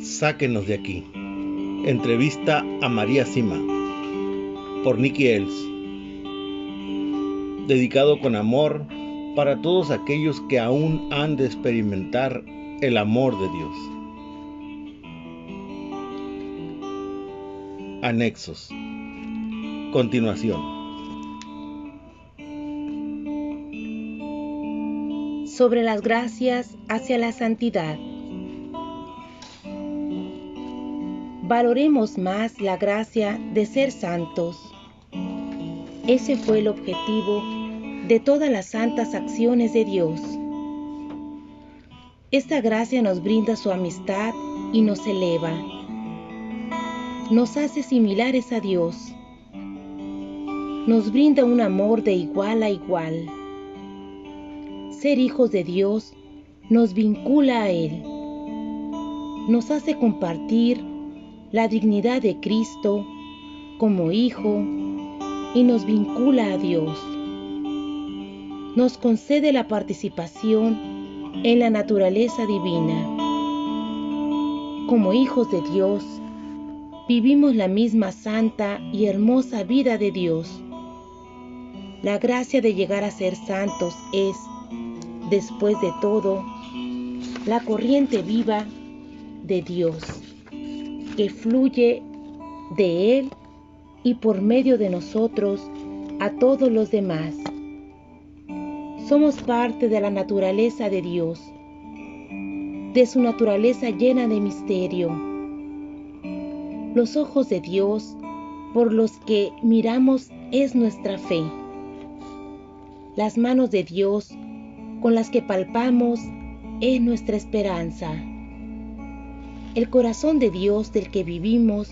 Sáquenos de aquí. Entrevista a María Sima por Nikki Els. Dedicado con amor para todos aquellos que aún han de experimentar el amor de Dios. Anexos. Continuación. Sobre las gracias hacia la santidad. Valoremos más la gracia de ser santos. Ese fue el objetivo de todas las santas acciones de Dios. Esta gracia nos brinda su amistad y nos eleva. Nos hace similares a Dios. Nos brinda un amor de igual a igual. Ser hijos de Dios nos vincula a Él. Nos hace compartir la dignidad de Cristo como Hijo y nos vincula a Dios. Nos concede la participación en la naturaleza divina. Como hijos de Dios, vivimos la misma santa y hermosa vida de Dios. La gracia de llegar a ser santos es, después de todo, la corriente viva de Dios, que fluye de Él y por medio de nosotros a todos los demás. Somos parte de la naturaleza de Dios, de su naturaleza llena de misterio. Los ojos de Dios por los que miramos es nuestra fe. Las manos de Dios con las que palpamos es nuestra esperanza. El corazón de Dios del que vivimos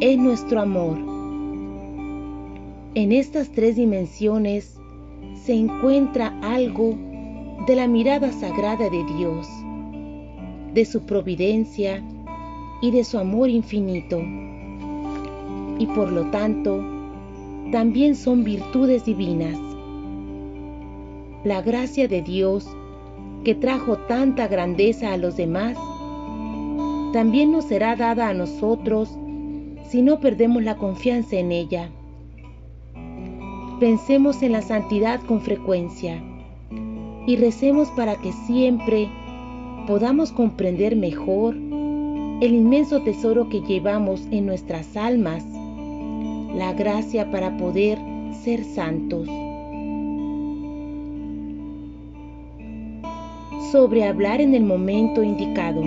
es nuestro amor. En estas tres dimensiones se encuentra algo de la mirada sagrada de Dios, de su providencia y de su amor infinito. Y por lo tanto, también son virtudes divinas. La gracia de Dios, que trajo tanta grandeza a los demás, también nos será dada a nosotros si no perdemos la confianza en ella. Pensemos en la santidad con frecuencia y recemos para que siempre podamos comprender mejor el inmenso tesoro que llevamos en nuestras almas, la gracia para poder ser santos. Sobre hablar en el momento indicado.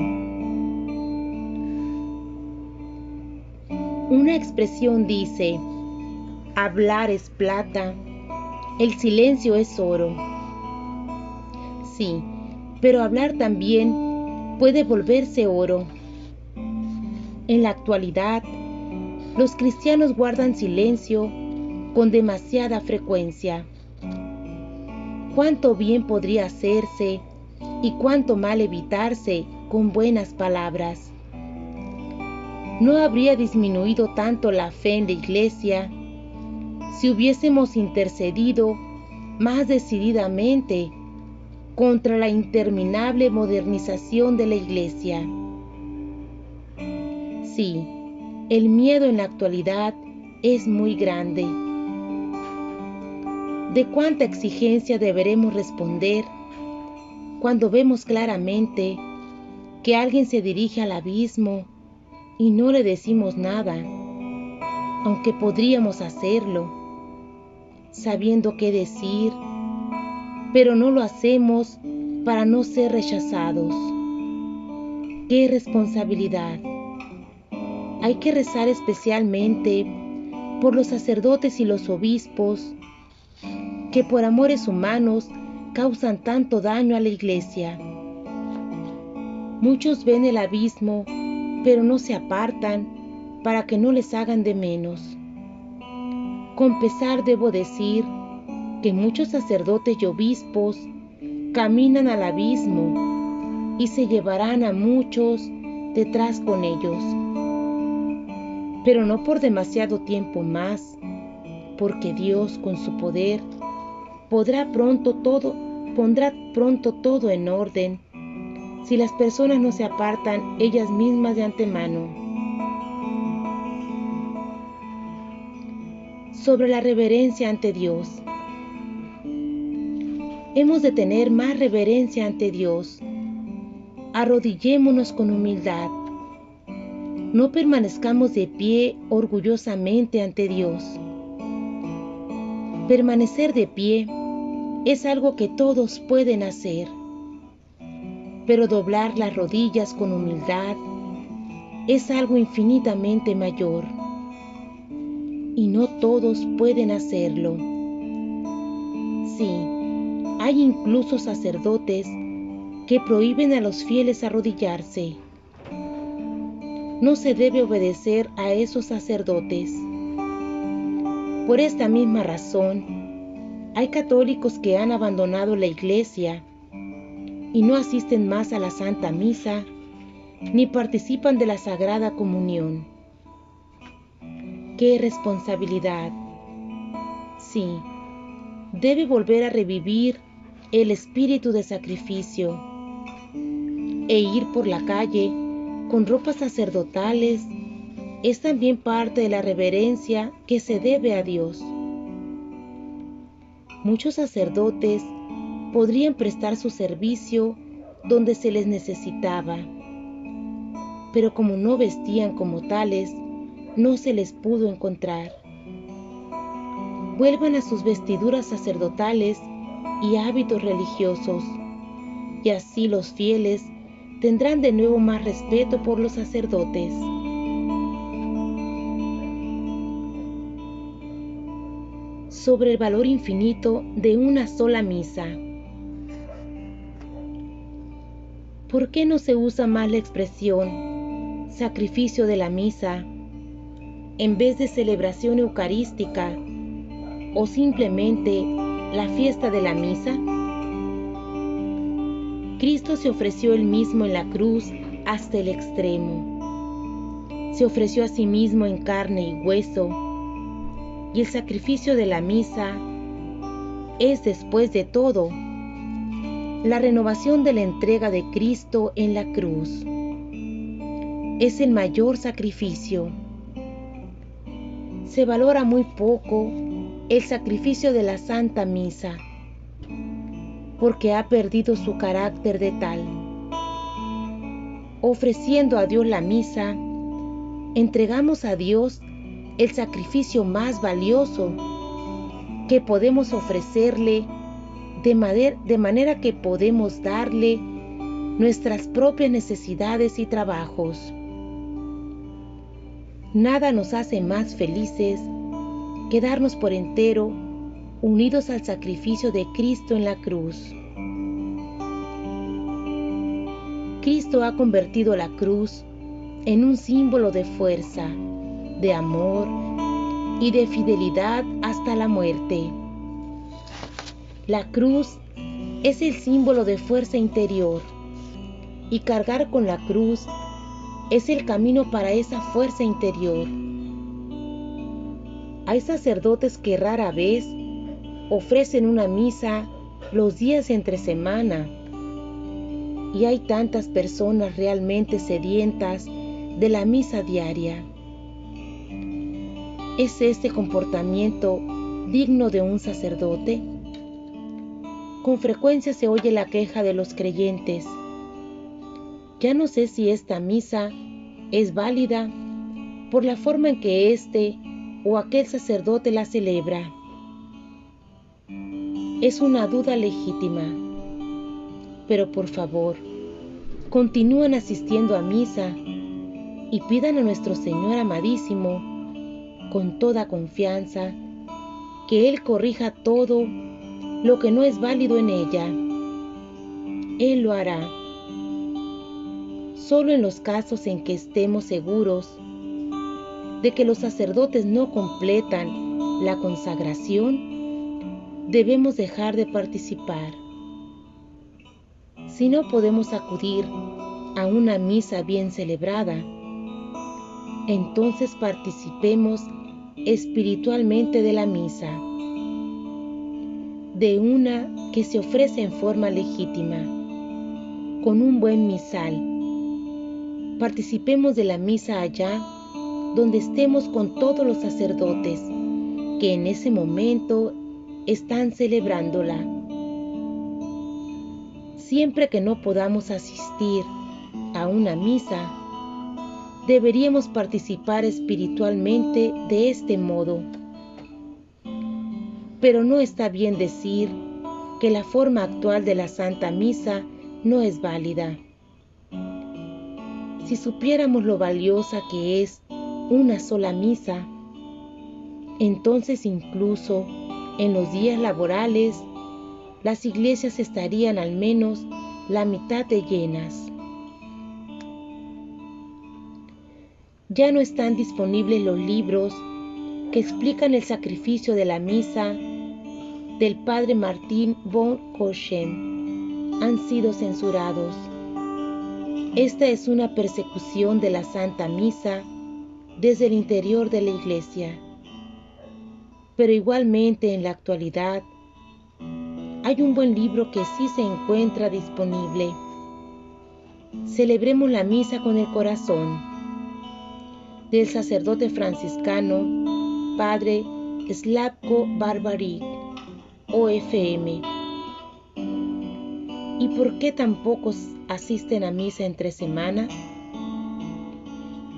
Una expresión dice: hablar es plata, el silencio es oro. Sí, pero hablar también puede volverse oro. En la actualidad, los cristianos guardan silencio con demasiada frecuencia. ¿Cuánto bien podría hacerse y cuánto mal evitarse con buenas palabras? ¿No habría disminuido tanto la fe en la Iglesia si hubiésemos intercedido más decididamente contra la interminable modernización de la Iglesia? Sí, el miedo en la actualidad es muy grande. ¿De cuánta exigencia deberemos responder cuando vemos claramente que alguien se dirige al abismo y no le decimos nada, aunque podríamos hacerlo, sabiendo qué decir, pero no lo hacemos para no ser rechazados? ¡Qué responsabilidad! Hay que rezar especialmente por los sacerdotes y los obispos que por amores humanos causan tanto daño a la Iglesia. Muchos ven el abismo, pero no se apartan para que no les hagan de menos. Con pesar debo decir que muchos sacerdotes y obispos caminan al abismo y se llevarán a muchos detrás con ellos. Pero no por demasiado tiempo más, porque Dios con su poder pondrá pronto todo en orden si las personas no se apartan ellas mismas de antemano. Sobre la reverencia ante Dios. Hemos de tener más reverencia ante Dios. Arrodillémonos con humildad. No permanezcamos de pie orgullosamente ante Dios. Permanecer de pie es algo que todos pueden hacer, pero doblar las rodillas con humildad es algo infinitamente mayor, y no todos pueden hacerlo. Sí, hay incluso sacerdotes que prohíben a los fieles arrodillarse. No se debe obedecer a esos sacerdotes. Por esta misma razón, hay católicos que han abandonado la iglesia y no asisten más a la Santa Misa ni participan de la Sagrada Comunión. ¡Qué responsabilidad! Sí, debe volver a revivir el espíritu de sacrificio e ir por la calle con ropas sacerdotales es también parte de la reverencia que se debe a Dios. Muchos sacerdotes podrían prestar su servicio donde se les necesitaba, pero como no vestían como tales, no se les pudo encontrar. Vuelvan a sus vestiduras sacerdotales y hábitos religiosos, y así los fieles tendrán de nuevo más respeto por los sacerdotes. Sobre el valor infinito de una sola misa. ¿Por qué no se usa más la expresión sacrificio de la misa en vez de celebración eucarística o simplemente la fiesta de la misa? Cristo se ofreció él mismo en la cruz hasta el extremo. Se ofreció a sí mismo en carne y hueso, y el sacrificio de la misa es, después de todo, la renovación de la entrega de Cristo en la cruz. Es el mayor sacrificio. Se valora muy poco el sacrificio de la Santa Misa, porque ha perdido su carácter de tal. Ofreciendo a Dios la misa, entregamos a Dios el sacrificio más valioso que podemos ofrecerle, de manera que podemos darle nuestras propias necesidades y trabajos. Nada nos hace más felices que darnos por entero unidos al sacrificio de Cristo en la cruz. Cristo ha convertido la cruz en un símbolo de fuerza, de amor y de fidelidad hasta la muerte. La cruz es el símbolo de fuerza interior, y cargar con la cruz es el camino para esa fuerza interior. Hay sacerdotes que rara vez ofrecen una misa los días entre semana, y hay tantas personas realmente sedientas de la misa diaria. ¿Es este comportamiento digno de un sacerdote? Con frecuencia se oye la queja de los creyentes: ya no sé si esta misa es válida por la forma en que este o aquel sacerdote la celebra. Es una duda legítima, pero por favor, continúen asistiendo a misa y pidan a nuestro Señor amadísimo, con toda confianza, que Él corrija todo lo que no es válido en ella. Él lo hará. Solo en los casos en que estemos seguros de que los sacerdotes no completan la consagración, debemos dejar de participar. Si no podemos acudir a una misa bien celebrada, entonces participemos espiritualmente de la misa, de una que se ofrece en forma legítima. con un buen misal. Participemos de la misa allá donde estemos con todos los sacerdotes que en ese momento están celebrándola. Siempre que no podamos asistir a una misa, deberíamos participar espiritualmente de este modo. Pero no está bien decir que la forma actual de la Santa Misa no es válida. Si supiéramos lo valiosa que es una sola misa, entonces incluso en los días laborales, las iglesias estarían al menos la mitad de llenas. Ya no están disponibles los libros que explican el sacrificio de la misa del padre Martín von Kochen. Han sido censurados. Esta es una persecución de la Santa Misa desde el interior de la iglesia. Pero igualmente en la actualidad hay un buen libro que sí se encuentra disponible. Celebremos la misa con el corazón, del sacerdote franciscano Padre Slavko Barbarik, OFM. ¿Y por qué tan pocos asisten a misa entre semana?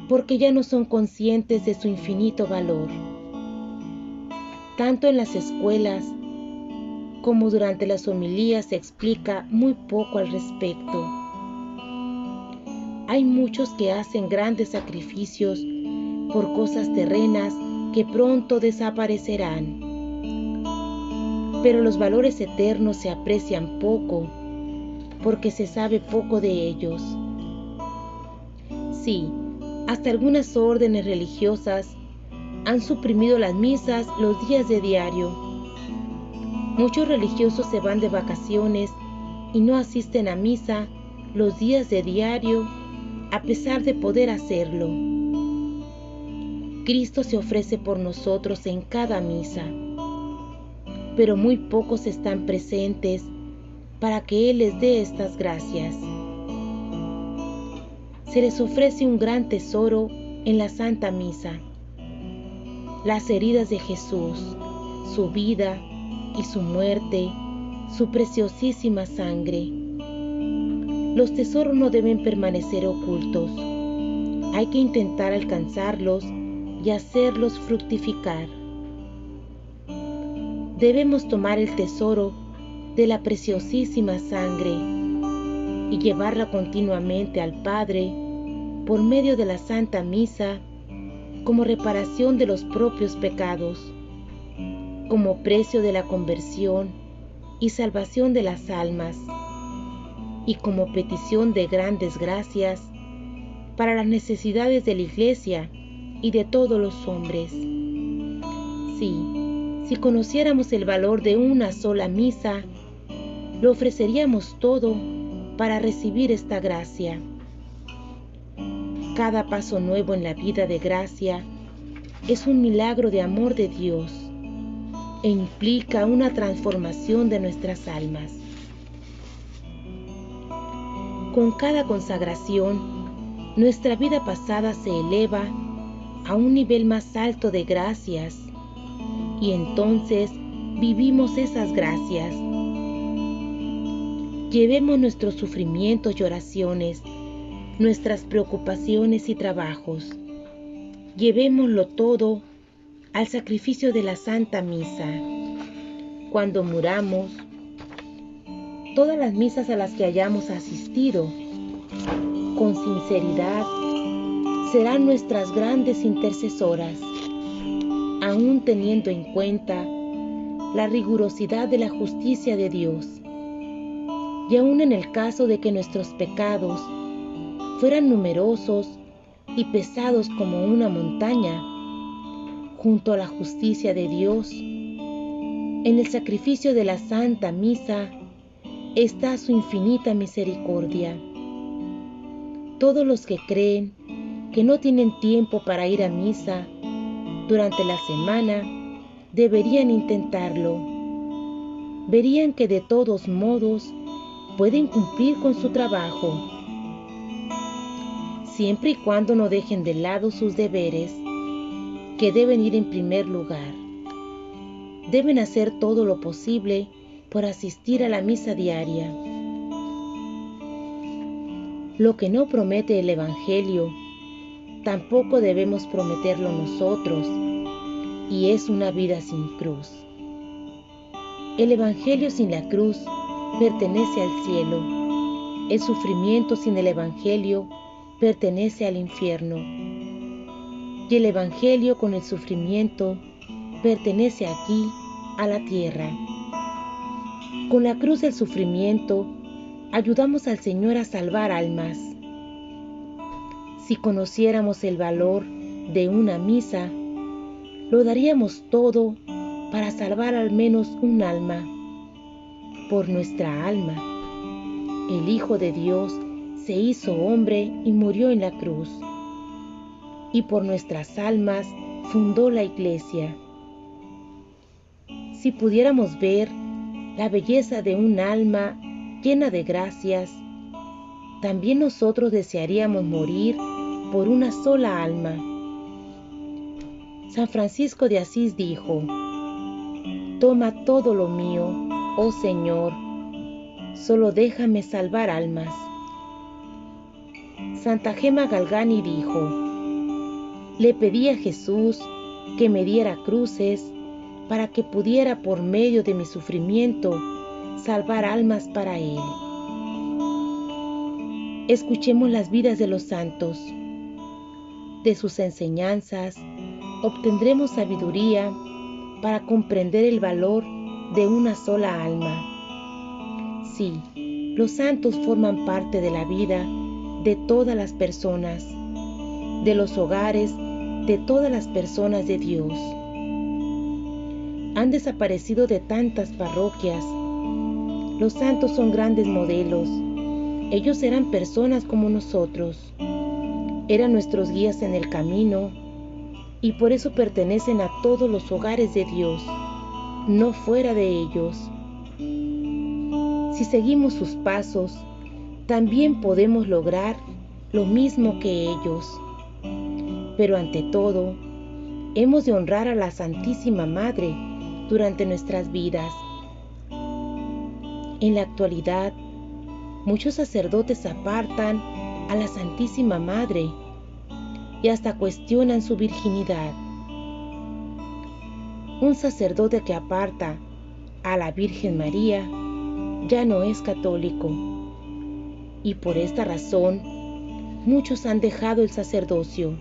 Porque ya no son conscientes de su infinito valor. Tanto en las escuelas como durante las homilías se explica muy poco al respecto. Hay muchos que hacen grandes sacrificios por cosas terrenas que pronto desaparecerán. Pero los valores eternos se aprecian poco porque se sabe poco de ellos. Sí, hasta algunas órdenes religiosas han suprimido las misas los días de diario. Muchos religiosos se van de vacaciones y no asisten a misa los días de diario a pesar de poder hacerlo. Cristo se ofrece por nosotros en cada misa, pero muy pocos están presentes para que Él les dé estas gracias. Se les ofrece un gran tesoro en la Santa Misa: las heridas de Jesús, su vida y su muerte, su preciosísima sangre. Los tesoros no deben permanecer ocultos. Hay que intentar alcanzarlos y hacerlos fructificar. Debemos tomar el tesoro de la preciosísima sangre y llevarla continuamente al Padre por medio de la Santa Misa como reparación de los propios pecados, como precio de la conversión y salvación de las almas, y como petición de grandes gracias para las necesidades de la Iglesia y de todos los hombres. Sí, si conociéramos el valor de una sola misa, lo ofreceríamos todo para recibir esta gracia. Cada paso nuevo en la vida de gracia es un milagro de amor de Dios e implica una transformación de nuestras almas. Con cada consagración, nuestra vida pasada se eleva a un nivel más alto de gracias y entonces vivimos esas gracias. Llevemos nuestros sufrimientos y oraciones, nuestras preocupaciones y trabajos. Llevémoslo todo al sacrificio de la Santa Misa. Cuando muramos, todas las misas a las que hayamos asistido, con sinceridad, serán nuestras grandes intercesoras, aún teniendo en cuenta la rigurosidad de la justicia de Dios. Y aún en el caso de que nuestros pecados fueran numerosos y pesados como una montaña, junto a la justicia de Dios, en el sacrificio de la Santa Misa está su infinita misericordia. Todos los que creen que no tienen tiempo para ir a misa durante la semana deberían intentarlo. Verían que de todos modos pueden cumplir con su trabajo, siempre y cuando no dejen de lado sus deberes, que deben ir en primer lugar. Deben hacer todo lo posible por asistir a la misa diaria. Lo que no promete el Evangelio, tampoco debemos prometerlo nosotros, y es una vida sin cruz. El Evangelio sin la cruz pertenece al cielo. El sufrimiento sin el Evangelio pertenece al infierno. Y el Evangelio con el sufrimiento pertenece aquí a la tierra. Con la cruz del sufrimiento ayudamos al Señor a salvar almas. Si conociéramos el valor de una misa, lo daríamos todo para salvar al menos un alma. Por nuestra alma, el Hijo de Dios se hizo hombre y murió en la cruz. Y por nuestras almas fundó la Iglesia. Si pudiéramos ver la belleza de un alma llena de gracias, también nosotros desearíamos morir por una sola alma. San Francisco de Asís dijo: «Toma todo lo mío, oh Señor, solo déjame salvar almas». Santa Gema Galgani dijo: «Le pedí a Jesús que me diera cruces para que pudiera por medio de mi sufrimiento salvar almas para Él». Escuchemos las vidas de los santos. De sus enseñanzas obtendremos sabiduría para comprender el valor de una sola alma. Sí, los santos forman parte de la vida de todas las personas, de los hogares de todas las personas de Dios. Han desaparecido de tantas parroquias. Los santos son grandes modelos. Ellos eran personas como nosotros. Eran nuestros guías en el camino y por eso pertenecen a todos los hogares de Dios, no fuera de ellos. Si seguimos sus pasos, también podemos lograr lo mismo que ellos. Pero ante todo, hemos de honrar a la Santísima Madre durante nuestras vidas. En la actualidad, muchos sacerdotes apartan a la Santísima Madre y hasta cuestionan su virginidad. Un sacerdote que aparta a la Virgen María ya no es católico, y por esta razón muchos han dejado el sacerdocio.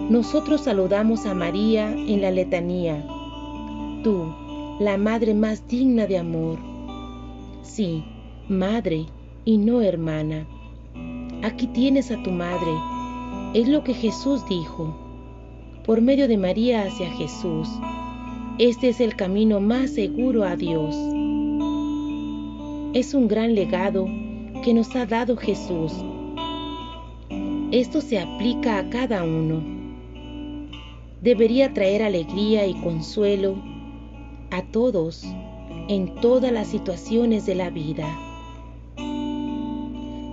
Nosotros saludamos a María en la letanía: tú, la madre más digna de amor. Sí, madre y no hermana. Aquí tienes a tu madre. Es lo que Jesús dijo. Por medio de María hacia Jesús. Este es el camino más seguro a Dios. Es un gran legado que nos ha dado Jesús. Esto se aplica a cada uno. Debería traer alegría y consuelo a todos en todas las situaciones de la vida.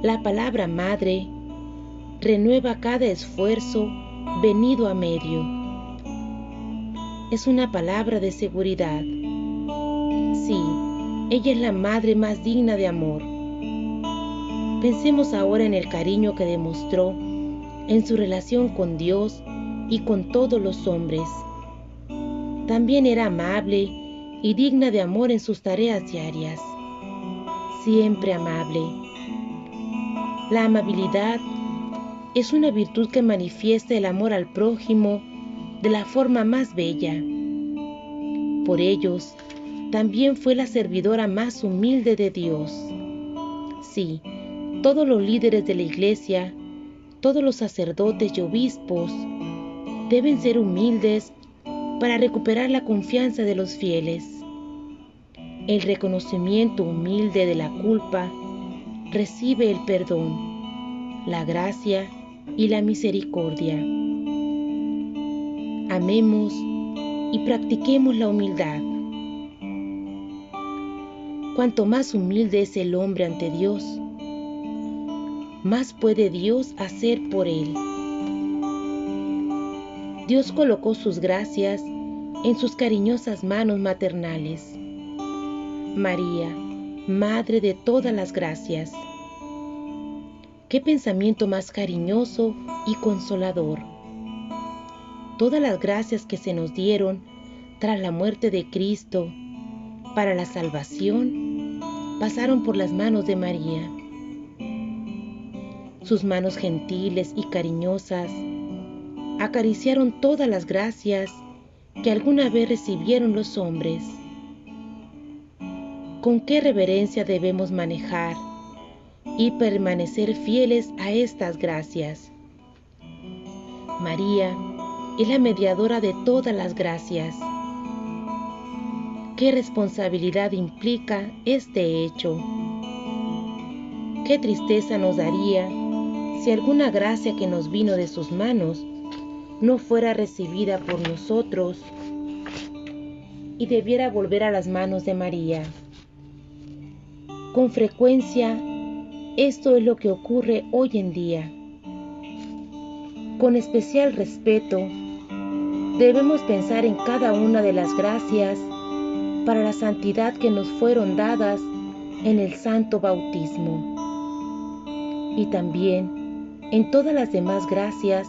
La palabra madre renueva cada esfuerzo venido a medio. Es una palabra de seguridad. Sí, ella es la madre más digna de amor. Pensemos ahora en el cariño que demostró en su relación con Dios y con todos los hombres. También era amable y digna de amor en sus tareas diarias. Siempre amable. La amabilidad es una virtud que manifiesta el amor al prójimo de la forma más bella. Por ellos, también fue la servidora más humilde de Dios. Sí, todos los líderes de la Iglesia, todos los sacerdotes y obispos deben ser humildes para recuperar la confianza de los fieles. El reconocimiento humilde de la culpa recibe el perdón, la gracia y la misericordia. Amemos y practiquemos la humildad. Cuanto más humilde es el hombre ante Dios, más puede Dios hacer por él. Dios colocó sus gracias en sus cariñosas manos maternales. María, Madre de todas las gracias. Qué pensamiento más cariñoso y consolador. Todas las gracias que se nos dieron tras la muerte de Cristo para la salvación pasaron por las manos de María. Sus manos gentiles y cariñosas acariciaron todas las gracias que alguna vez recibieron los hombres. ¿Con qué reverencia debemos manejar y permanecer fieles a estas gracias? María es la mediadora de todas las gracias. ¿Qué responsabilidad implica este hecho? ¿Qué tristeza nos daría si alguna gracia que nos vino de sus manos no fuera recibida por nosotros y debiera volver a las manos de María? Con frecuencia, esto es lo que ocurre hoy en día. Con especial respeto, debemos pensar en cada una de las gracias para la santidad que nos fueron dadas en el santo bautismo, y también en todas las demás gracias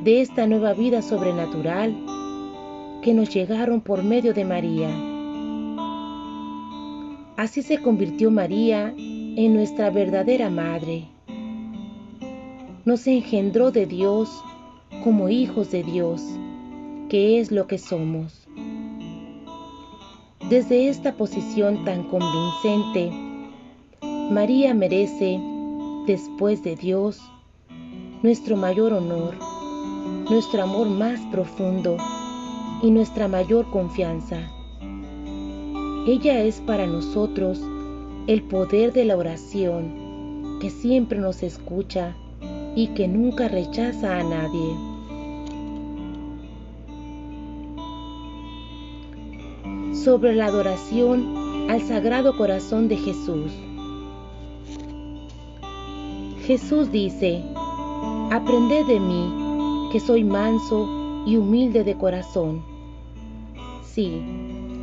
de esta nueva vida sobrenatural que nos llegaron por medio de María. Así se convirtió María en nuestra verdadera madre. Nos engendró de Dios como hijos de Dios, que es lo que somos. Desde esta posición tan convincente, María merece, después de Dios, nuestro mayor honor, nuestro amor más profundo y nuestra mayor confianza. Ella es para nosotros el poder de la oración, que siempre nos escucha y que nunca rechaza a nadie. Sobre la adoración al Sagrado Corazón de Jesús. Jesús dice: aprended de mí, que soy manso y humilde de corazón. Sí,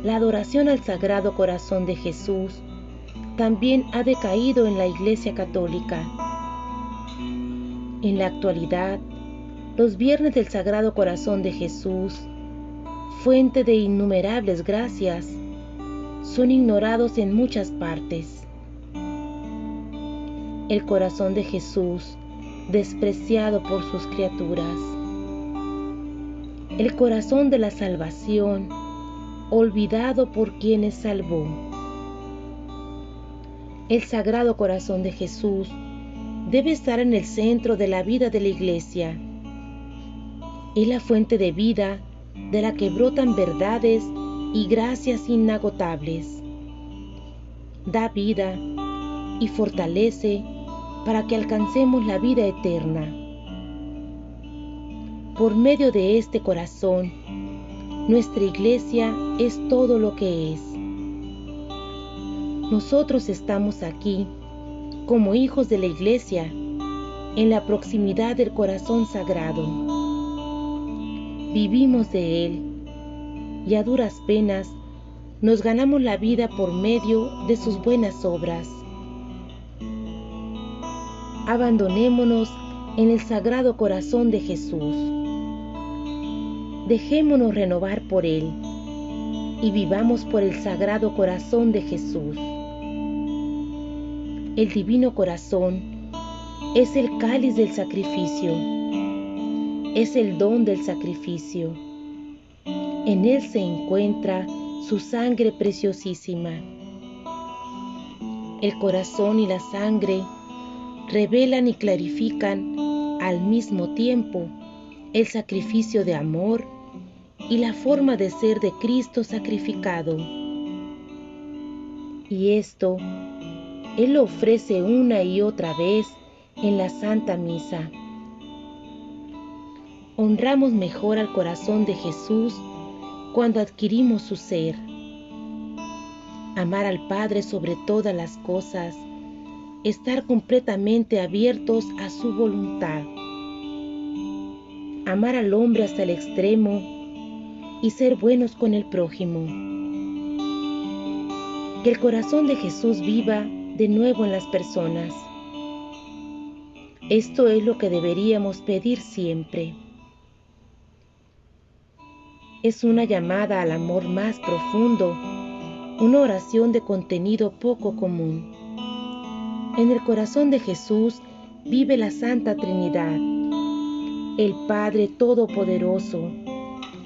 la adoración al Sagrado Corazón de Jesús también ha decaído en la Iglesia Católica. En la actualidad, los viernes del Sagrado Corazón de Jesús, fuente de innumerables gracias, son ignorados en muchas partes. El corazón de Jesús, despreciado por sus criaturas. El corazón de la salvación, olvidado por quienes salvó. El Sagrado Corazón de Jesús debe estar en el centro de la vida de la Iglesia. Es la fuente de vida de la que brotan verdades y gracias inagotables. Da vida y fortalece para que alcancemos la vida eterna. Por medio de este corazón, nuestra Iglesia es todo lo que es. Nosotros estamos aquí, como hijos de la Iglesia, en la proximidad del corazón sagrado. Vivimos de él y a duras penas nos ganamos la vida por medio de sus buenas obras. Abandonémonos en el Sagrado Corazón de Jesús. Dejémonos renovar por él y vivamos por el Sagrado Corazón de Jesús. El Divino Corazón es el cáliz del sacrificio, es el don del sacrificio. En él se encuentra su sangre preciosísima. El corazón y la sangre revelan y clarifican al mismo tiempo el sacrificio de amor y la forma de ser de Cristo sacrificado. Y esto Él lo ofrece una y otra vez en la Santa Misa. Honramos mejor al corazón de Jesús cuando adquirimos su ser. amar al Padre sobre todas las cosas, estar completamente abiertos a su voluntad, amar al hombre hasta el extremo y ser buenos con el prójimo. Que el corazón de Jesús viva de nuevo en las personas. Esto es lo que deberíamos pedir siempre. Es una llamada al amor más profundo, una oración de contenido poco común. En el corazón de Jesús vive la Santa Trinidad, el Padre Todopoderoso,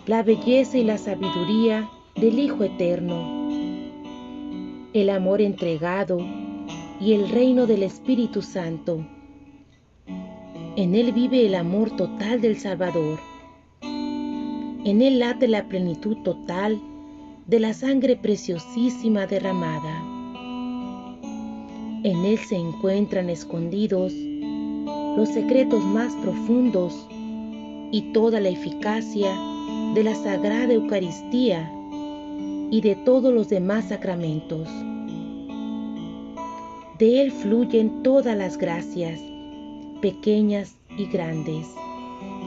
la belleza y la sabiduría del Hijo Eterno, el amor entregado y el reino del Espíritu Santo. En Él vive el amor total del Salvador. En Él late la plenitud total de la sangre preciosísima derramada. En Él se encuentran escondidos los secretos más profundos y toda la eficacia de la Sagrada Eucaristía y de todos los demás sacramentos. De Él fluyen todas las gracias, pequeñas y grandes,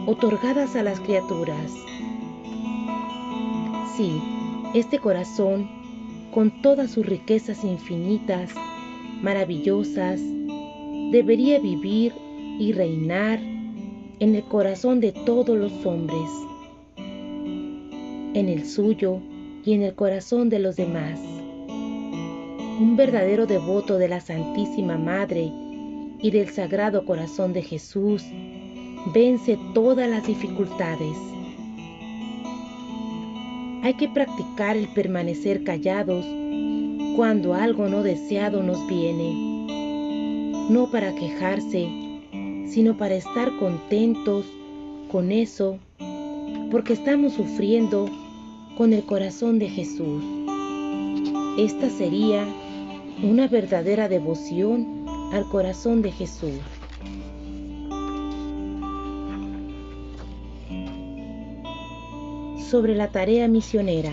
otorgadas a las criaturas. Sí, este corazón, con todas sus riquezas infinitas, maravillosas, debería vivir y reinar en el corazón de todos los hombres, en el suyo y en el corazón de los demás. Un verdadero devoto de la Santísima Madre y del Sagrado Corazón de Jesús vence todas las dificultades. Hay que practicar el permanecer callados cuando algo no deseado nos viene, no para quejarse, sino para estar contentos con eso, porque estamos sufriendo con el corazón de Jesús. Esta sería una verdadera devoción al corazón de Jesús. Sobre la tarea misionera.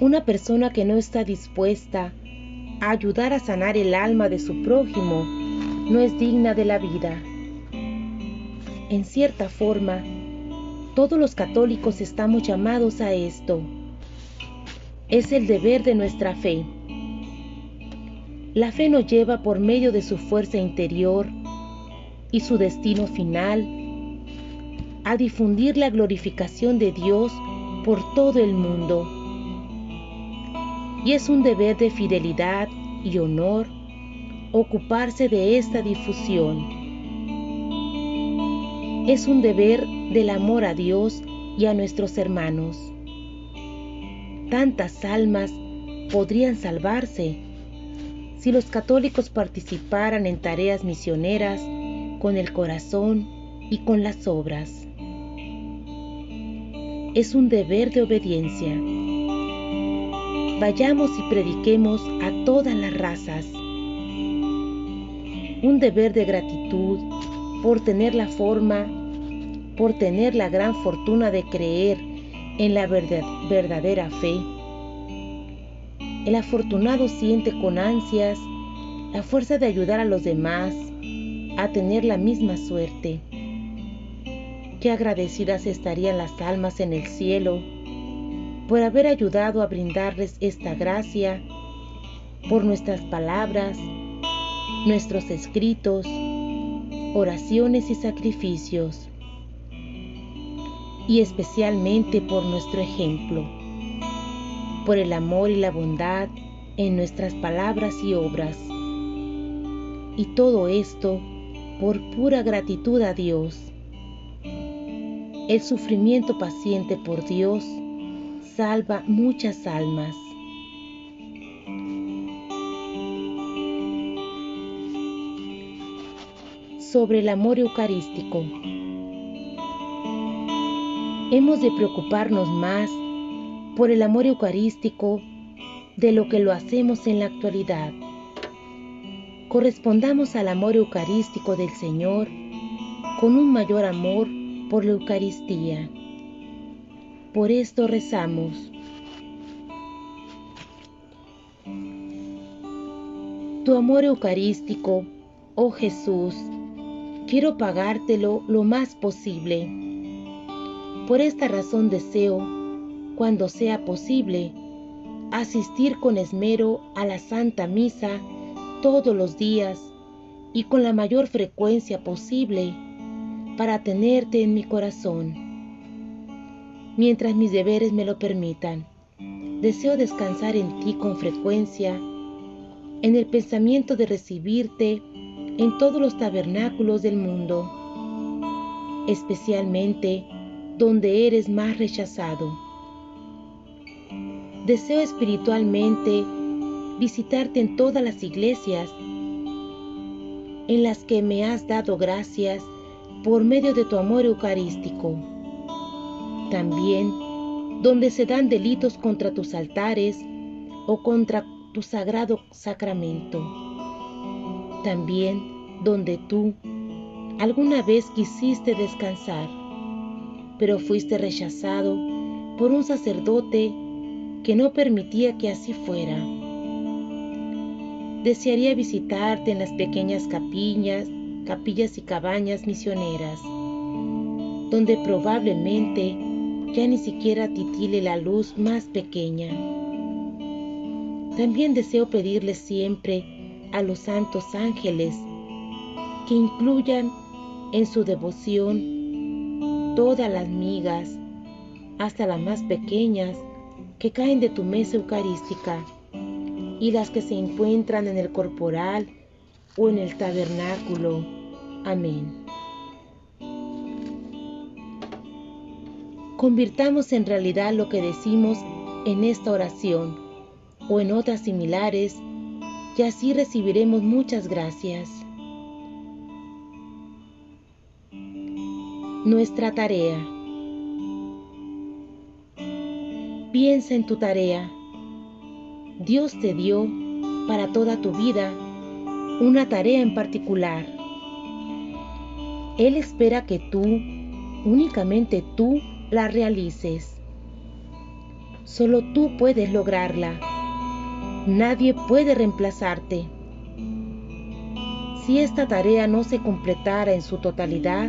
Una persona que no está dispuesta a ayudar a sanar el alma de su prójimo no es digna de la vida. En cierta forma, todos los católicos estamos llamados a esto. Es el deber de nuestra fe. La fe nos lleva por medio de su fuerza interior y su destino final a difundir la glorificación de Dios por todo el mundo. Y es un deber de fidelidad y honor ocuparse de esta difusión. Es un deber del amor a Dios y a nuestros hermanos. Tantas almas podrían salvarse si los católicos participaran en tareas misioneras con el corazón y con las obras. Es un deber de obediencia. Vayamos y prediquemos a todas las razas. Un deber de gratitud por tener la gran fortuna de creer en la verdadera fe. El afortunado siente con ansias la fuerza de ayudar a los demás a tener la misma suerte. Qué agradecidas estarían las almas en el cielo por haber ayudado a brindarles esta gracia, por nuestras palabras, nuestros escritos, oraciones y sacrificios, y especialmente por nuestro ejemplo, por el amor y la bondad en nuestras palabras y obras. Y todo esto por pura gratitud a Dios. El sufrimiento paciente por Dios salva muchas almas. Sobre el amor eucarístico. Hemos de preocuparnos más por el amor eucarístico de lo que lo hacemos en la actualidad. Correspondamos al amor eucarístico del Señor con un mayor amor por la Eucaristía. Por esto rezamos. Tu amor eucarístico, oh Jesús, quiero pagártelo lo más posible. Por esta razón deseo, cuando sea posible, asistir con esmero a la Santa Misa todos los días y con la mayor frecuencia posible para tenerte en mi corazón. Mientras mis deberes me lo permitan, deseo descansar en ti con frecuencia, en el pensamiento de recibirte en todos los tabernáculos del mundo, especialmente donde eres más rechazado. Deseo espiritualmente visitarte en todas las iglesias en las que me has dado gracias por medio de tu amor eucarístico. También donde se dan delitos contra tus altares o contra tu sagrado sacramento. También donde tú alguna vez quisiste descansar, pero fuiste rechazado por un sacerdote que no permitía que así fuera. Desearía visitarte en las pequeñas capillas y cabañas misioneras, donde probablemente ya ni siquiera titile la luz más pequeña. También deseo pedirles siempre a los santos ángeles que incluyan en su devoción todas las migas, hasta las más pequeñas, que caen de tu mesa eucarística y las que se encuentran en el corporal o en el tabernáculo. Amén. Convirtamos en realidad lo que decimos en esta oración o en otras similares, y así recibiremos muchas gracias. Nuestra tarea. Piensa en tu tarea. Dios te dio para toda tu vida una tarea en particular. Él espera que tú, únicamente tú, la realices. Solo tú puedes lograrla. Nadie puede reemplazarte. Si esta tarea no se completara en su totalidad,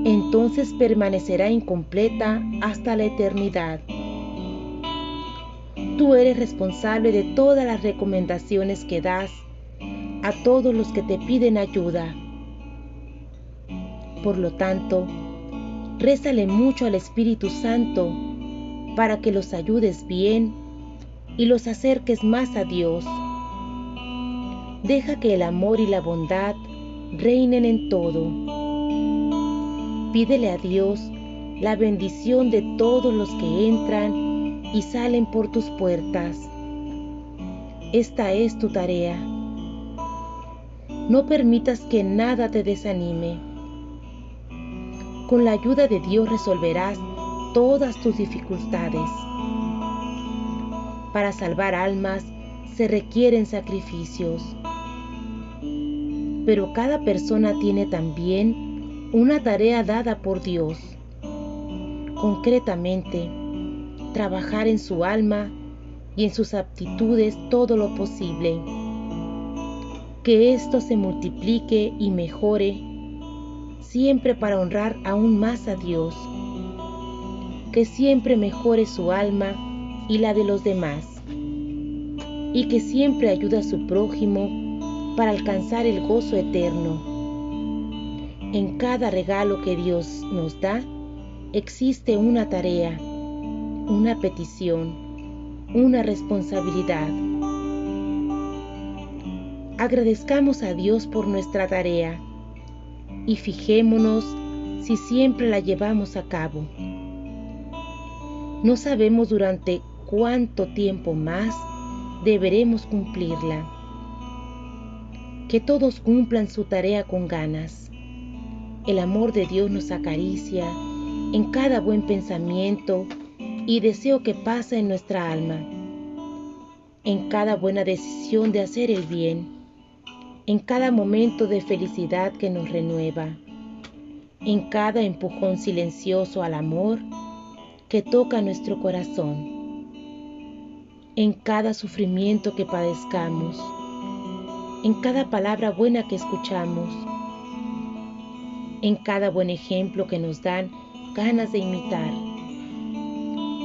entonces permanecerá incompleta hasta la eternidad. Tú eres responsable de todas las recomendaciones que das a todos los que te piden ayuda. Por lo tanto, rézale mucho al Espíritu Santo para que los ayudes bien y los acerques más a Dios. Deja que el amor y la bondad reinen en todo. Pídele a Dios la bendición de todos los que entran y salen por tus puertas. Esta es tu tarea. No permitas que nada te desanime. Con la ayuda de Dios resolverás todas tus dificultades. Para salvar almas se requieren sacrificios. Pero cada persona tiene también una tarea dada por Dios. Concretamente, trabajar en su alma y en sus aptitudes todo lo posible. Que esto se multiplique y mejore, siempre para honrar aún más a Dios. Que siempre mejore su alma y la de los demás. Y que siempre ayude a su prójimo para alcanzar el gozo eterno. En cada regalo que Dios nos da, existe una tarea, una petición, una responsabilidad. Agradezcamos a Dios por nuestra tarea y fijémonos si siempre la llevamos a cabo. No sabemos durante cuánto tiempo más deberemos cumplirla. Que todos cumplan su tarea con ganas. El amor de Dios nos acaricia en cada buen pensamiento y deseo que pasa en nuestra alma, en cada buena decisión de hacer el bien, en cada momento de felicidad que nos renueva, en cada empujón silencioso al amor que toca nuestro corazón. En cada sufrimiento que padezcamos, en cada palabra buena que escuchamos, en cada buen ejemplo que nos dan ganas de imitar,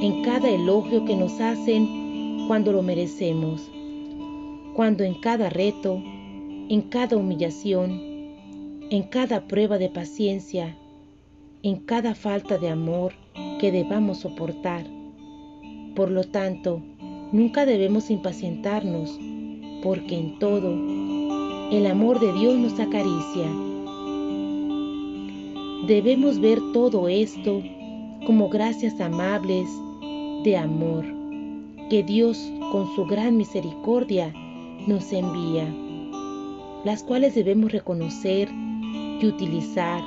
en cada elogio que nos hacen cuando lo merecemos, cuando en cada reto, en cada humillación, en cada prueba de paciencia, en cada falta de amor que debamos soportar. Por lo tanto, nunca debemos impacientarnos, porque en todo, el amor de Dios nos acaricia. Debemos ver todo esto como gracias amables de amor que Dios con su gran misericordia nos envía, las cuales debemos reconocer y utilizar,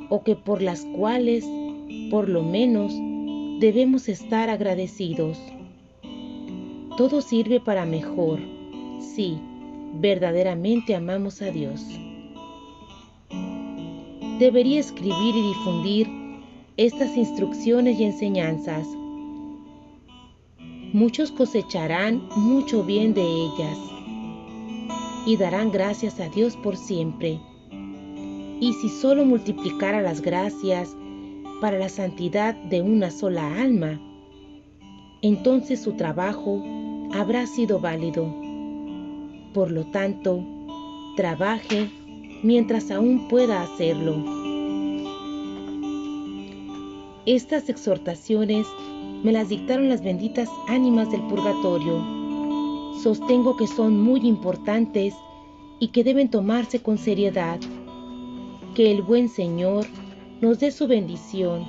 o que por las cuales, por lo menos, debemos estar agradecidos. Todo sirve para mejor, si verdaderamente amamos a Dios. Debería escribir y difundir estas instrucciones y enseñanzas. Muchos cosecharán mucho bien de ellas y darán gracias a Dios por siempre. Y si solo multiplicara las gracias para la santidad de una sola alma, entonces su trabajo habrá sido válido. Por lo tanto, trabaje mientras aún pueda hacerlo. Estas exhortaciones me las dictaron las benditas ánimas del purgatorio. Sostengo que son muy importantes y que deben tomarse con seriedad. Que el buen Señor nos dé su bendición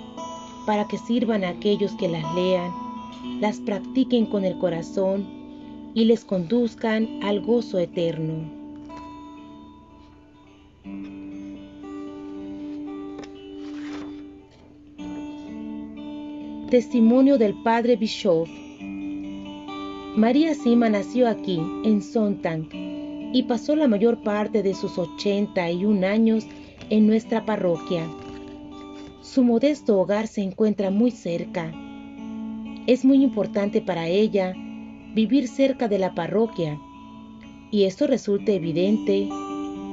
para que sirvan a aquellos que las lean, las practiquen con el corazón y les conduzcan al gozo eterno. Testimonio del Padre Bischoff. María Sima nació aquí, en Sonntag, y pasó la mayor parte de sus 81 años en nuestra parroquia. Su modesto hogar se encuentra muy cerca. Es muy importante para ella vivir cerca de la parroquia, y esto resulta evidente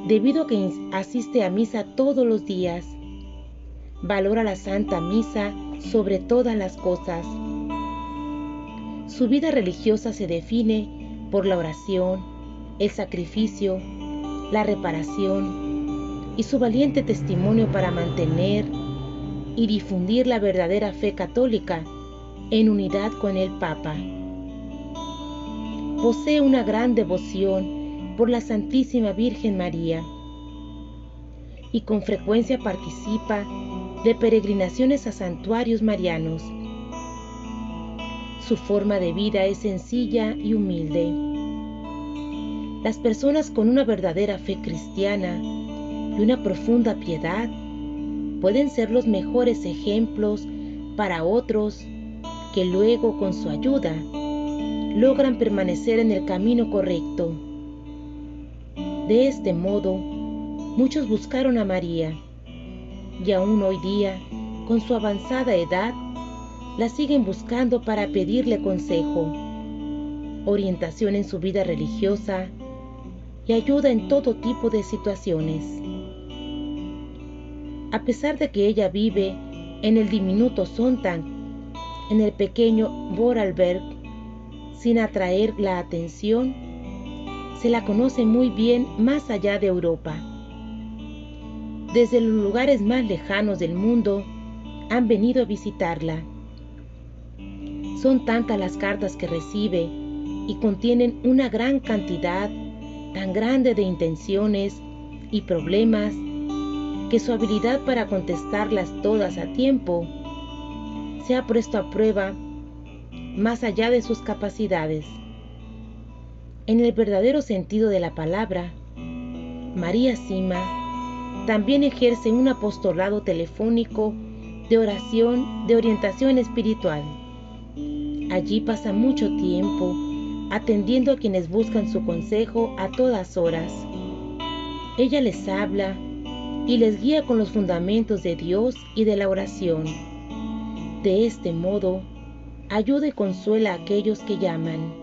debido a que asiste a misa todos los días. Valora la Santa Misa sobre todas las cosas. Su vida religiosa se define por la oración, el sacrificio, la reparación y su valiente testimonio para mantener y difundir la verdadera fe católica en unidad con el Papa. Posee una gran devoción por la Santísima Virgen María y con frecuencia participa de peregrinaciones a santuarios marianos. Su forma de vida es sencilla y humilde. Las personas con una verdadera fe cristiana y una profunda piedad pueden ser los mejores ejemplos para otros que luego, con su ayuda, logran permanecer en el camino correcto. De este modo, muchos buscaron a María, y aún hoy día, con su avanzada edad, la siguen buscando para pedirle consejo, orientación en su vida religiosa y ayuda en todo tipo de situaciones. A pesar de que ella vive en el diminuto Sonntag, en el pequeño Vorarlberg, sin atraer la atención, se la conoce muy bien más allá de Europa. Desde los lugares más lejanos del mundo han venido a visitarla. Son tantas las cartas que recibe y contienen una gran cantidad tan grande de intenciones y problemas que su habilidad para contestarlas todas a tiempo se ha puesto a prueba más allá de sus capacidades. En el verdadero sentido de la palabra, María Sima también ejerce un apostolado telefónico de oración, de orientación espiritual. Allí pasa mucho tiempo atendiendo a quienes buscan su consejo a todas horas. Ella les habla y les guía con los fundamentos de Dios y de la oración. De este modo, ayuda y consuela a aquellos que llaman.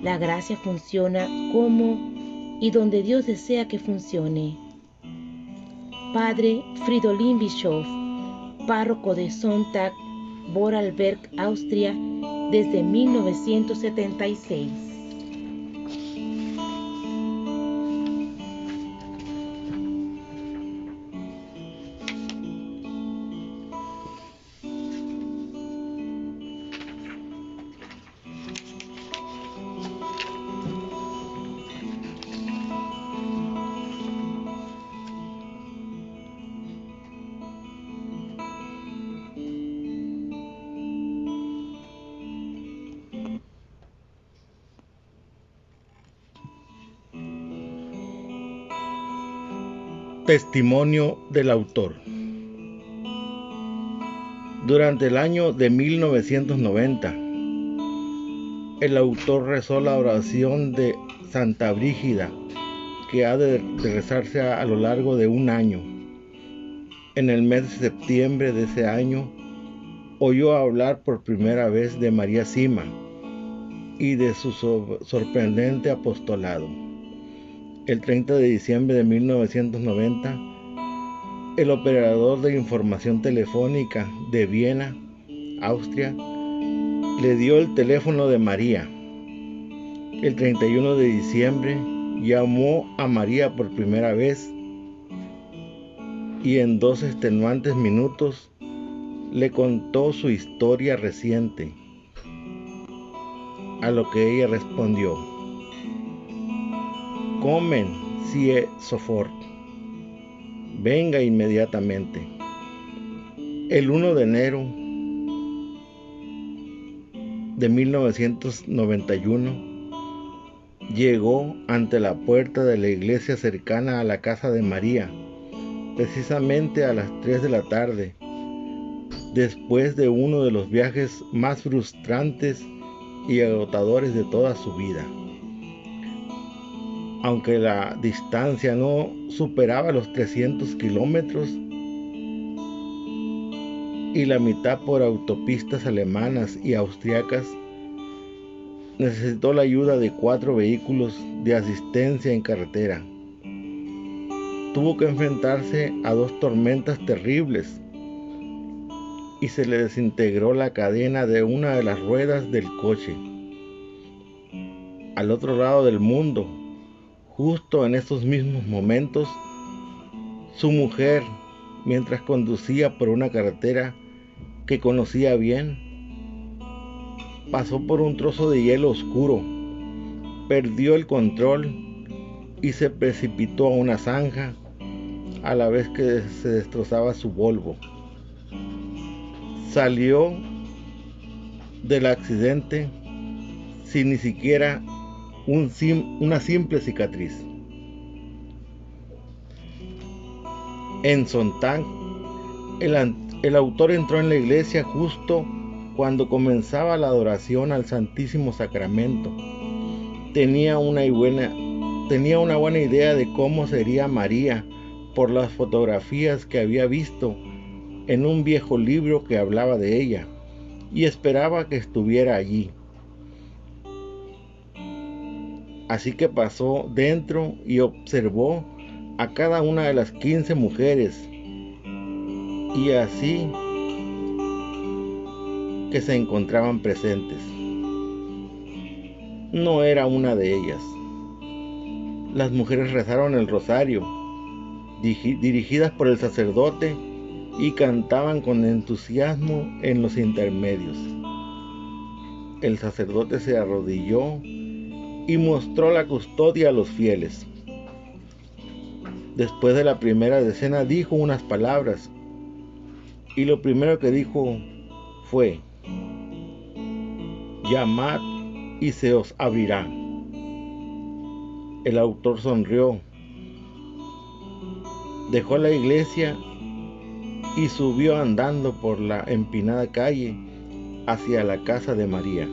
La gracia funciona como y donde Dios desea que funcione. Padre Fridolin Bischoff, párroco de Sonntag, Vorarlberg, Austria, desde 1976. Testimonio del autor. Durante el año de 1990, el autor rezó la oración de Santa Brígida, que ha de rezarse a lo largo de un año. En el mes de septiembre de ese año, oyó hablar por primera vez de María Sima y de su sorprendente apostolado. El 30 de diciembre de 1990, el operador de información telefónica de Viena, Austria, le dio el teléfono de María. El 31 de diciembre llamó a María por primera vez y en 2 extenuantes minutos le contó su historia reciente, a lo que ella respondió: Comen sie sofort. Venga inmediatamente. El 1 de enero de 1991 llegó ante la puerta de la iglesia cercana a la casa de María, precisamente a las 3 de la tarde, después de uno de los viajes más frustrantes y agotadores de toda su vida. Aunque la distancia no superaba los 300 kilómetros y la mitad por autopistas alemanas y austriacas, necesitó la ayuda de 4 vehículos de asistencia en carretera. Tuvo que enfrentarse a 2 tormentas terribles y se le desintegró la cadena de una de las ruedas del coche. Al otro lado del mundo, justo en esos mismos momentos, su mujer, mientras conducía por una carretera que conocía bien, pasó por un trozo de hielo oscuro, perdió el control y se precipitó a una zanja a la vez que se destrozaba su Volvo. Salió del accidente sin ni siquiera una simple cicatriz. En Sonntag, el autor entró en la iglesia justo cuando comenzaba la adoración al Santísimo Sacramento. Tenía una buena idea de cómo sería María por las fotografías que había visto en un viejo libro que hablaba de ella, y esperaba que estuviera allí. Así que pasó dentro y observó a cada una de las 15 mujeres, y así que se encontraban presentes. No era una de ellas. Las mujeres rezaron el rosario, dirigidas por el sacerdote, y cantaban con entusiasmo en los intermedios. El sacerdote se arrodilló y mostró la custodia a los fieles. Después de la primera decena dijo unas palabras, y lo primero que dijo fue: llamad y se os abrirá. El autor sonrió, dejó la iglesia y subió andando por la empinada calle hacia la casa de María,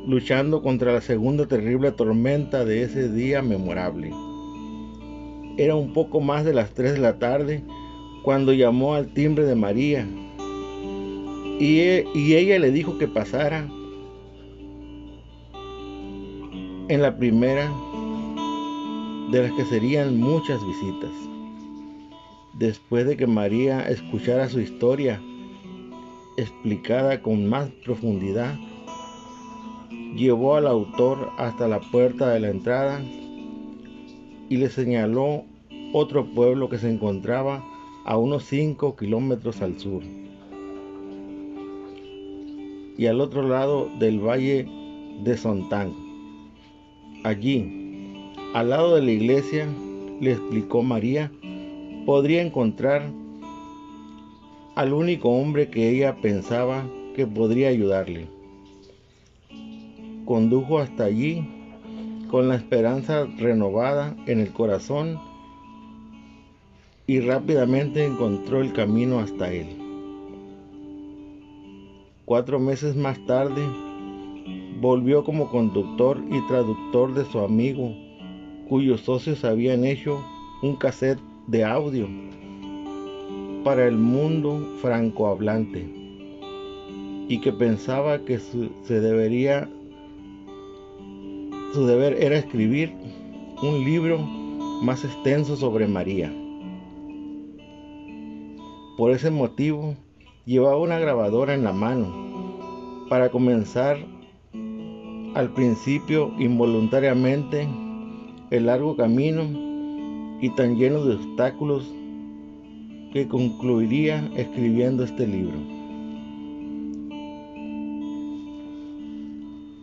luchando contra la segunda terrible tormenta de ese día memorable. Era un poco más de las 3 de la tarde cuando llamó al timbre de María y ella le dijo que pasara. En la primera de las que serían muchas visitas. Después de que María escuchara su historia explicada con más profundidad, llevó al autor hasta la puerta de la entrada y le señaló otro pueblo que se encontraba a unos 5 kilómetros al sur y al otro lado del valle de Sontán. Allí, al lado de la iglesia, le explicó María, podría encontrar al único hombre que ella pensaba que podría ayudarle. Condujo hasta allí con la esperanza renovada en el corazón y rápidamente encontró el camino hasta él. 4 meses más tarde, volvió como conductor y traductor de su amigo, cuyos socios habían hecho un cassette de audio para el mundo francohablante y que pensaba que su deber era escribir un libro más extenso sobre María. Por ese motivo, llevaba una grabadora en la mano para comenzar al principio involuntariamente el largo camino y tan lleno de obstáculos que concluiría escribiendo este libro.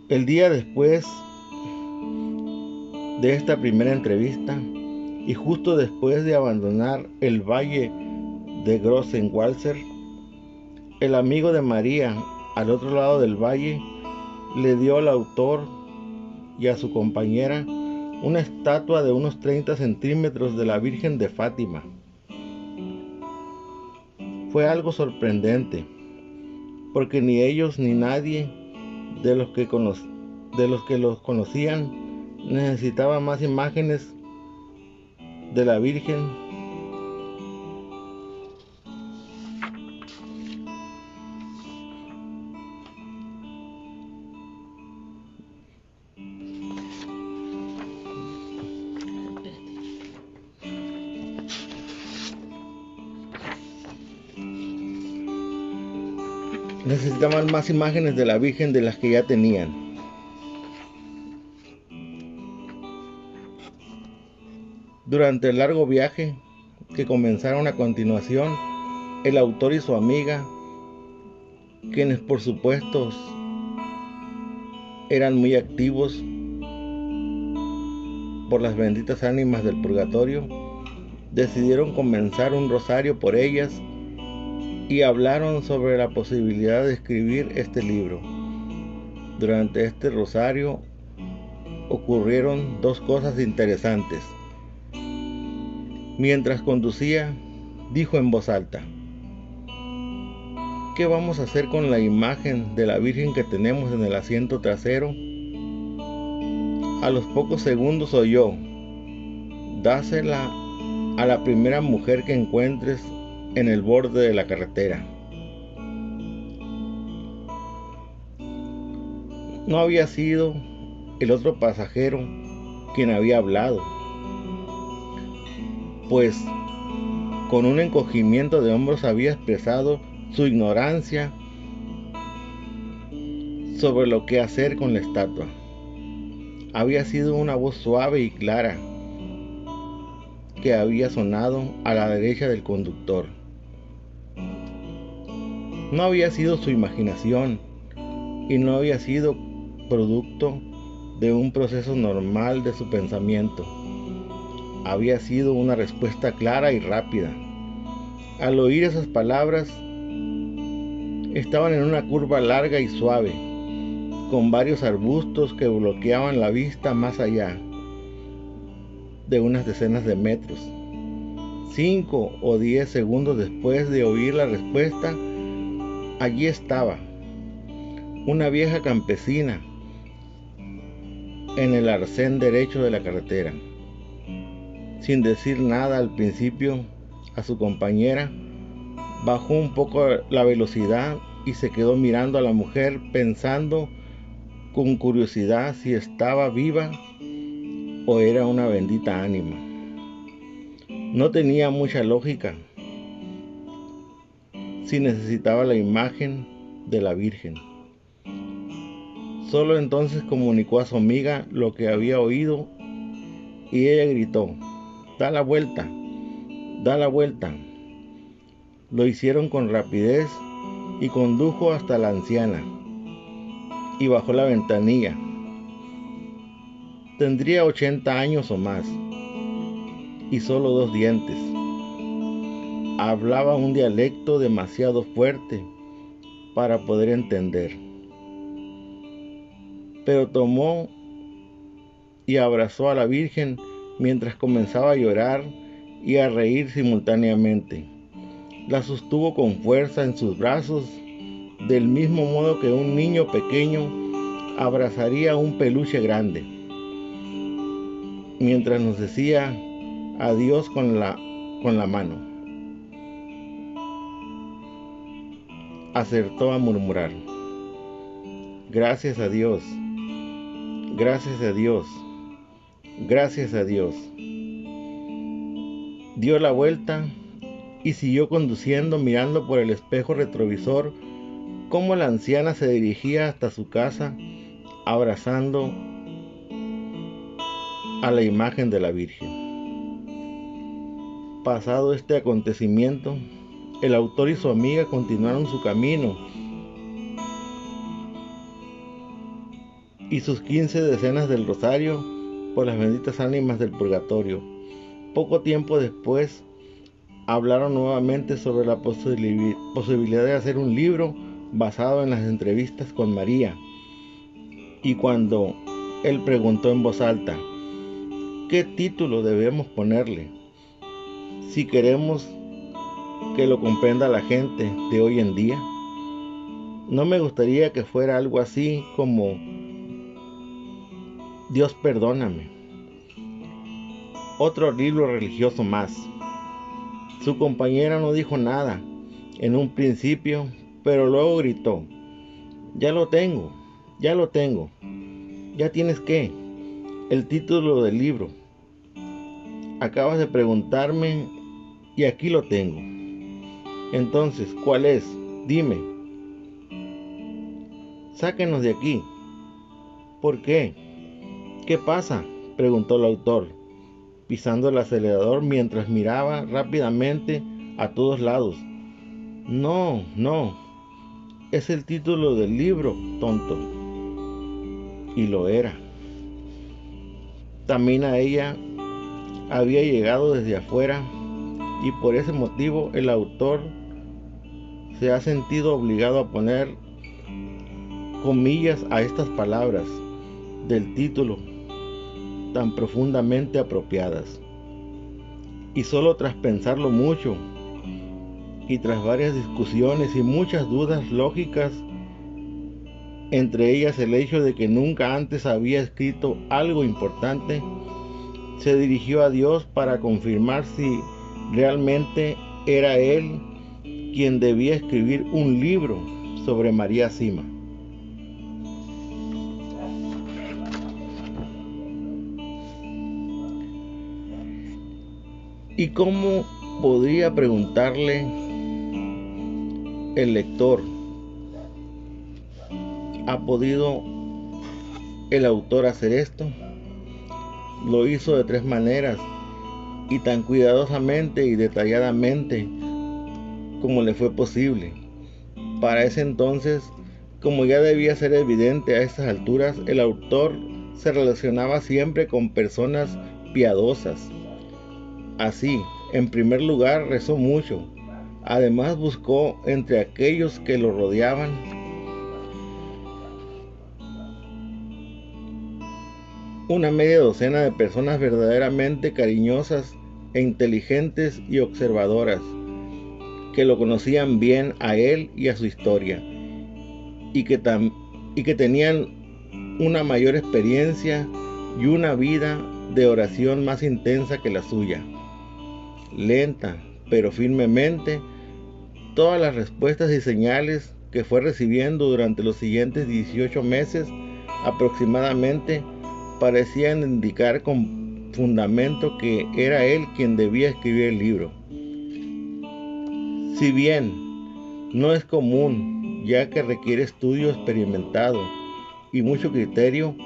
El día después de esta primera entrevista y justo después de abandonar el valle de Grossenwalser, el amigo de María al otro lado del valle le dio al autor y a su compañera una estatua de unos 30 centímetros de la Virgen de Fátima. Fue algo sorprendente, porque ni ellos ni nadie de los que los conocían necesitaba más imágenes de la Virgen. Necesitaban más imágenes de la Virgen de las que ya tenían. Durante el largo viaje que comenzaron a continuación, el autor y su amiga, quienes por supuesto eran muy activos por las benditas ánimas del purgatorio, decidieron comenzar un rosario por ellas y hablaron sobre la posibilidad de escribir este libro. Durante este rosario ocurrieron 2 cosas interesantes. Mientras conducía, dijo en voz alta: ¿qué vamos a hacer con la imagen de la Virgen que tenemos en el asiento trasero? A los pocos segundos oyó: dásela a la primera mujer que encuentres en el borde de la carretera. No había sido el otro pasajero quien había hablado, pues con un encogimiento de hombros había expresado su ignorancia sobre lo que hacer con la estatua. Había sido una voz suave y clara que había sonado a la derecha del conductor. No había sido su imaginación y no había sido producto de un proceso normal de su pensamiento. Había sido una respuesta clara y rápida. Al oír esas palabras, estaban en una curva larga y suave, con varios arbustos que bloqueaban la vista más allá de unas decenas de metros. 5 o 10 segundos después de oír la respuesta, allí estaba una vieja campesina en el arcén derecho de la carretera. Sin decir nada al principio, a su compañera, bajó un poco la velocidad y se quedó mirando a la mujer, pensando con curiosidad si estaba viva o era una bendita ánima. No tenía mucha lógica si necesitaba la imagen de la Virgen. Solo entonces comunicó a su amiga lo que había oído y ella gritó: "Da la vuelta, da la vuelta". Lo hicieron con rapidez y condujo hasta la anciana y bajó la ventanilla. Tendría 80 años o más y solo 2 dientes. Hablaba un dialecto demasiado fuerte para poder entender, pero tomó y abrazó a la Virgen mientras comenzaba a llorar y a reír simultáneamente. La sostuvo con fuerza en sus brazos, del mismo modo que un niño pequeño abrazaría un peluche grande, mientras nos decía adiós con la mano. Acertó a murmurar: "Gracias a Dios, gracias a Dios, gracias a Dios". Dio la vuelta y siguió conduciendo, mirando por el espejo retrovisor cómo la anciana se dirigía hasta su casa, abrazando a la imagen de la Virgen. Pasado este acontecimiento, el autor y su amiga continuaron su camino y sus 15 decenas del rosario por las benditas ánimas del purgatorio. Poco tiempo después, hablaron nuevamente sobre la posibilidad de hacer un libro basado en las entrevistas con María. Y cuando él preguntó en voz alta: "¿Qué título debemos ponerle si queremos que lo comprenda la gente de hoy en día? No me gustaría que fuera algo así como Dios perdóname, otro libro religioso más". Su compañera no dijo nada en un principio, pero luego gritó: "Ya lo tengo, ya lo tengo". "¿Ya tienes qué?". "El título del libro. Acabas de preguntarme y aquí lo tengo". "Entonces, ¿cuál es? Dime". "Sáquenos de aquí". "¿Por qué? ¿Qué pasa?", preguntó el autor, pisando el acelerador mientras miraba rápidamente a todos lados. No, es el título del libro, tonto". Y lo era. También a ella había llegado desde afuera, y por ese motivo el autor se ha sentido obligado a poner comillas a estas palabras del título tan profundamente apropiadas. Y solo tras pensarlo mucho, y tras varias discusiones y muchas dudas lógicas, entre ellas el hecho de que nunca antes había escrito algo importante, se dirigió a Dios para confirmar si realmente era él quien debía escribir un libro sobre María Sima. ¿Y cómo podría preguntarle el lector? ¿Ha podido el autor hacer esto? Lo hizo de 3 maneras y tan cuidadosamente y detalladamente como le fue posible. Para ese entonces, como ya debía ser evidente a estas alturas, el autor se relacionaba siempre con personas piadosas. Así, en primer lugar, rezó mucho. Además, buscó entre aquellos que lo rodeaban una media docena de personas verdaderamente cariñosas e inteligentes y observadoras, que lo conocían bien a él y a su historia, y que tenían una mayor experiencia y una vida de oración más intensa que la suya. Lenta, pero firmemente, todas las respuestas y señales que fue recibiendo durante los siguientes 18 meses aproximadamente parecían indicar con fundamento que era él quien debía escribir el libro. Si bien no es común, ya que requiere estudio experimentado y mucho criterio,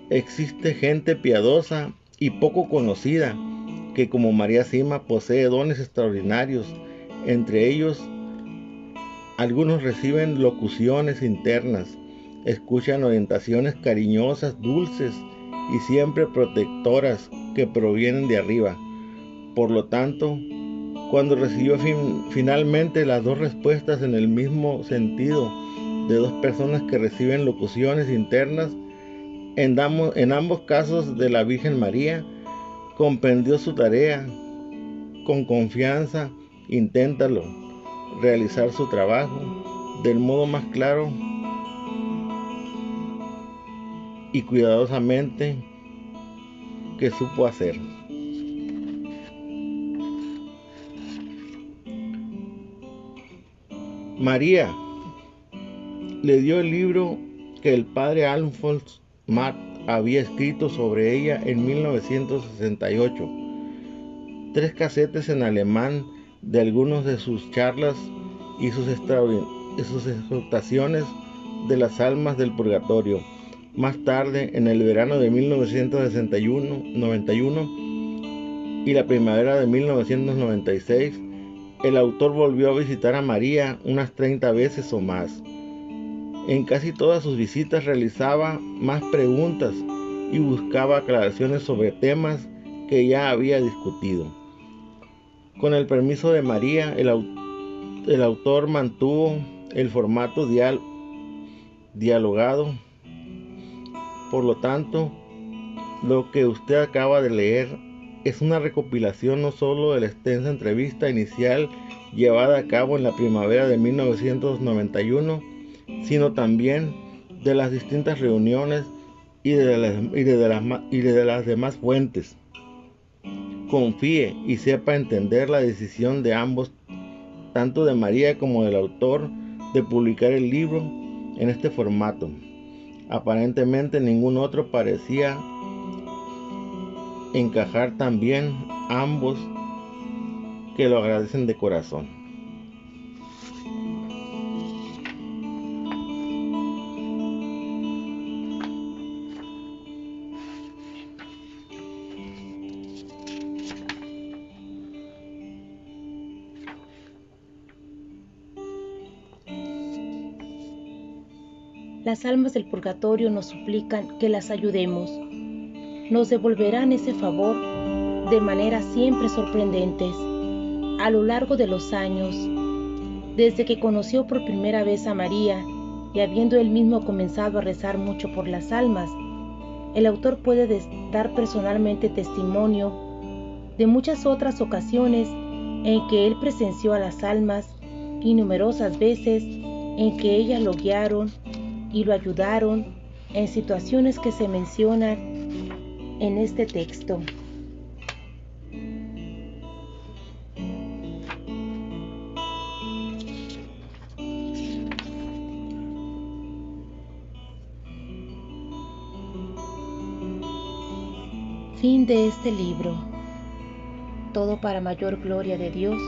existe gente piadosa y poco conocida que, como María Sima, posee dones extraordinarios. Entre ellos, algunos reciben locuciones internas, escuchan orientaciones cariñosas, dulces y siempre protectoras que provienen de arriba. Por lo tanto, cuando recibió finalmente las dos respuestas en el mismo sentido de dos personas que reciben locuciones internas, en ambos casos de la Virgen María, comprendió su tarea. Con confianza, inténtalo realizar su trabajo del modo más claro y cuidadosamente que supo hacer. María le dio el libro que el padre Alfons Matt había escrito sobre ella en 1968, 3 casetes en alemán de algunas de sus charlas y sus exhortaciones de las almas del purgatorio. Más tarde, en el verano de 1991 y la primavera de 1996, el autor volvió a visitar a María unas 30 veces o más. En casi todas sus visitas realizaba más preguntas y buscaba aclaraciones sobre temas que ya había discutido. Con el permiso de María, el autor mantuvo el formato dialogado. Por lo tanto, lo que usted acaba de leer es una recopilación no solo de la extensa entrevista inicial llevada a cabo en la primavera de 1991, sino también de las distintas reuniones y de las demás fuentes. Confíe y sepa entender la decisión de ambos, tanto de María como del autor, de publicar el libro en este formato. Aparentemente ningún otro parecía encajar tan bien, ambos que lo agradecen de corazón. Las almas del purgatorio nos suplican que las ayudemos. Nos devolverán ese favor de maneras siempre sorprendentes. A lo largo de los años, desde que conoció por primera vez a María y habiendo él mismo comenzado a rezar mucho por las almas, el autor puede dar personalmente testimonio de muchas otras ocasiones en que él presenció a las almas y numerosas veces en que ellas lo guiaron y lo ayudaron en situaciones que se mencionan en este texto. Fin de este libro. Todo para mayor gloria de Dios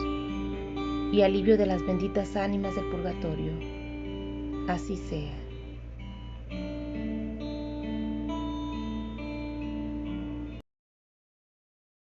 y alivio de las benditas ánimas del purgatorio. Así sea.